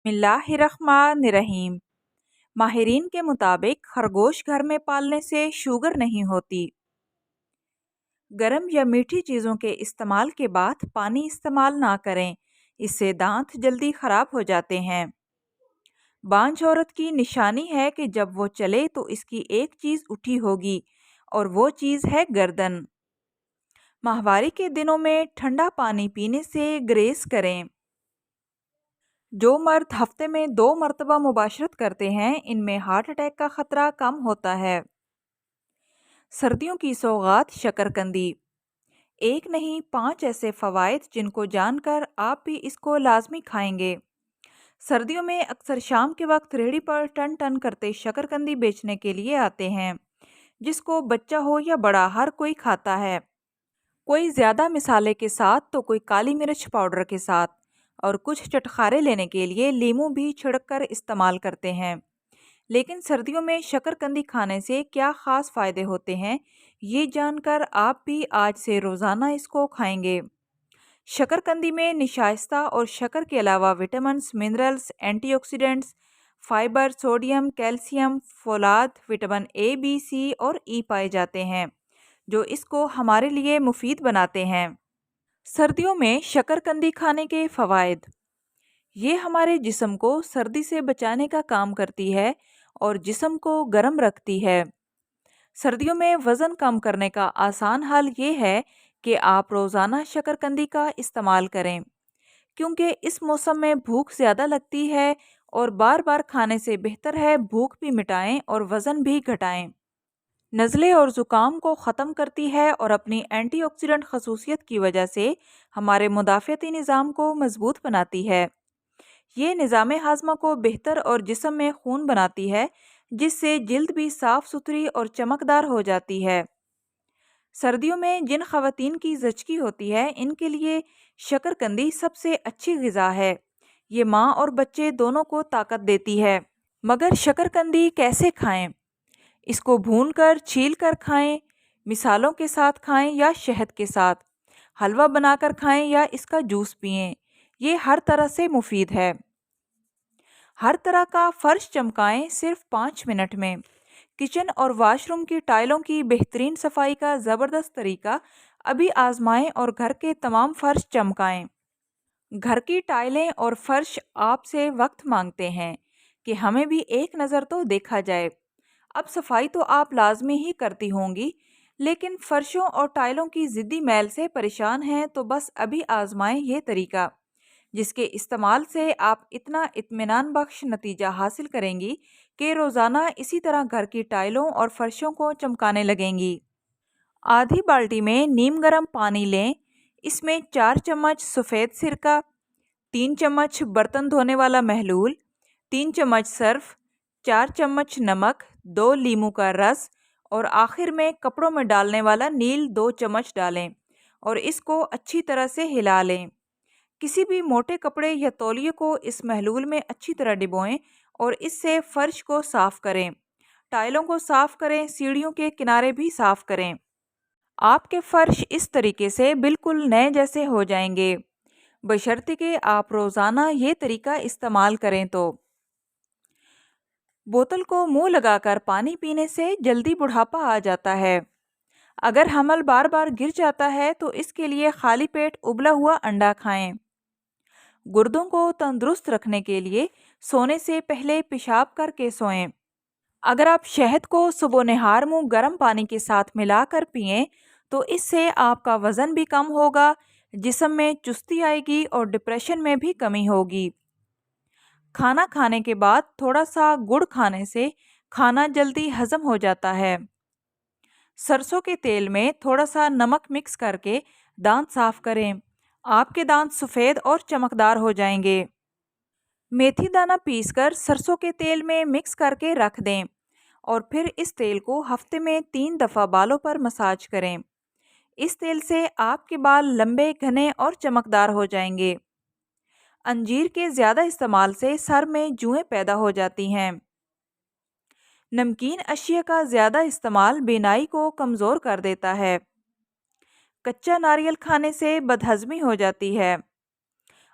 بسم اللہ الرحمن الرحیم۔ ماہرین کے مطابق خرگوش گھر میں پالنے سے شوگر نہیں ہوتی۔ گرم یا میٹھی چیزوں کے استعمال کے بعد پانی استعمال نہ کریں، اس سے دانت جلدی خراب ہو جاتے ہیں۔ بانجھ عورت کی نشانی ہے کہ جب وہ چلے تو اس کی ایک چیز اٹھی ہوگی اور وہ چیز ہے گردن۔ ماہواری کے دنوں میں ٹھنڈا پانی پینے سے گریز کریں۔ جو مرد ہفتے میں 2 مرتبہ مباشرت کرتے ہیں ان میں ہارٹ اٹیک کا خطرہ کم ہوتا ہے۔ سردیوں کی سوغات شکرکندی۔ ایک نہیں 5 ایسے فوائد جن کو جان کر آپ بھی اس کو لازمی کھائیں گے۔ سردیوں میں اکثر شام کے وقت ریہڑی پر ٹن ٹن کرتے شکرکندی بیچنے کے لیے آتے ہیں، جس کو بچہ ہو یا بڑا ہر کوئی کھاتا ہے۔ کوئی زیادہ مسالے کے ساتھ تو کوئی کالی مرچ پاؤڈر کے ساتھ، اور کچھ چٹخارے لینے کے لیے لیموں بھی چھڑک کر استعمال کرتے ہیں۔ لیکن سردیوں میں شکرکندی کھانے سے کیا خاص فائدے ہوتے ہیں، یہ جان کر آپ بھی آج سے روزانہ اس کو کھائیں گے۔ شکرکندی میں نشائستہ اور شکر کے علاوہ vitamins, minerals, antioxidants, fibre, sodium, calcium, فولاد، وٹامن اے، بی، سی اور ای پائے جاتے ہیں، جو اس کو ہمارے لیے مفید بناتے ہیں۔ سردیوں میں شکرکندی کھانے کے فوائد۔ یہ ہمارے جسم کو سردی سے بچانے کا کام کرتی ہے اور جسم کو گرم رکھتی ہے۔ سردیوں میں وزن کم کرنے کا آسان حل یہ ہے کہ آپ روزانہ شکرکندی کا استعمال کریں، کیونکہ اس موسم میں بھوک زیادہ لگتی ہے اور بار بار کھانے سے بہتر ہے بھوک بھی مٹائیں اور وزن بھی گھٹائیں۔ نزلے اور زکام کو ختم کرتی ہے اور اپنی اینٹی آکسیڈنٹ خصوصیت کی وجہ سے ہمارے مدافعتی نظام کو مضبوط بناتی ہے۔ یہ نظام ہاضمہ کو بہتر اور جسم میں خون بناتی ہے، جس سے جلد بھی صاف ستھری اور چمکدار ہو جاتی ہے۔ سردیوں میں جن خواتین کی زچگی ہوتی ہے ان کے لیے شکرکندی سب سے اچھی غذا ہے۔ یہ ماں اور بچے دونوں کو طاقت دیتی ہے۔ مگر شکرکندی کیسے کھائیں؟ اس کو بھون کر چھیل کر کھائیں، مثالوں کے ساتھ کھائیں یا شہد کے ساتھ، حلوہ بنا کر کھائیں یا اس کا جوس پئیں۔ یہ ہر طرح سے مفید ہے۔ ہر طرح کا فرش چمکائیں صرف 5 منٹ میں۔ کچن اور واش روم کی ٹائلوں کی بہترین صفائی کا زبردست طریقہ ابھی آزمائیں اور گھر کے تمام فرش چمکائیں۔ گھر کی ٹائلیں اور فرش آپ سے وقت مانگتے ہیں کہ ہمیں بھی ایک نظر تو دیکھا جائے۔ اب صفائی تو آپ لازمی ہی کرتی ہوں گی، لیکن فرشوں اور ٹائلوں کی ضدی میل سے پریشان ہیں تو بس ابھی آزمائیں یہ طریقہ، جس کے استعمال سے آپ اتنا اطمینان بخش نتیجہ حاصل کریں گی کہ روزانہ اسی طرح گھر کی ٹائلوں اور فرشوں کو چمکانے لگیں گی۔ آدھی بالٹی میں نیم گرم پانی لیں، اس میں 4 چمچ سفید سرکہ، 3 چمچ برتن دھونے والا محلول، 3 چمچ سرف، 4 چمچ نمک، 2 لیموں کا رس اور آخر میں کپڑوں میں ڈالنے والا نیل 2 چمچ ڈالیں اور اس کو اچھی طرح سے ہلا لیں۔ کسی بھی موٹے کپڑے یا تولیے کو اس محلول میں اچھی طرح ڈبوئیں اور اس سے فرش کو صاف کریں، ٹائلوں کو صاف کریں، سیڑھیوں کے کنارے بھی صاف کریں۔ آپ کے فرش اس طریقے سے بالکل نئے جیسے ہو جائیں گے، بشرطے کہ آپ روزانہ یہ طریقہ استعمال کریں تو۔ بوتل کو منہ لگا کر پانی پینے سے جلدی بڑھاپا آ جاتا ہے۔ اگر حمل بار بار گر جاتا ہے تو اس کے لیے خالی پیٹ ابلا ہوا انڈا کھائیں۔ گردوں کو تندرست رکھنے کے لیے سونے سے پہلے پیشاب کر کے سوئیں۔ اگر آپ شہد کو صبح نہار منہ گرم پانی کے ساتھ ملا کر پئیں تو اس سے آپ کا وزن بھی کم ہوگا، جسم میں چستی آئے گی اور ڈپریشن میں بھی کمی ہوگی۔ کھانا کھانے کے بعد تھوڑا سا گڑ کھانے سے کھانا جلدی ہضم ہو جاتا ہے۔ سرسوں کے تیل میں تھوڑا سا نمک مکس کر کے دانت صاف کریں، آپ کے دانت سفید اور چمکدار ہو جائیں گے۔ میتھی دانہ پیس کر سرسوں کے تیل میں مکس کر کے رکھ دیں اور پھر اس تیل کو ہفتے میں 3 دفعہ بالوں پر مساج کریں۔ اس تیل سے آپ کے بال لمبے، گھنے اور چمکدار ہو جائیں گے۔ انجیر کے زیادہ استعمال سے سر میں جوئیں پیدا ہو جاتی ہیں۔ نمکین اشیاء کا زیادہ استعمال بینائی کو کمزور کر دیتا ہے۔ کچا ناریل کھانے سے بدہضمی ہو جاتی ہے۔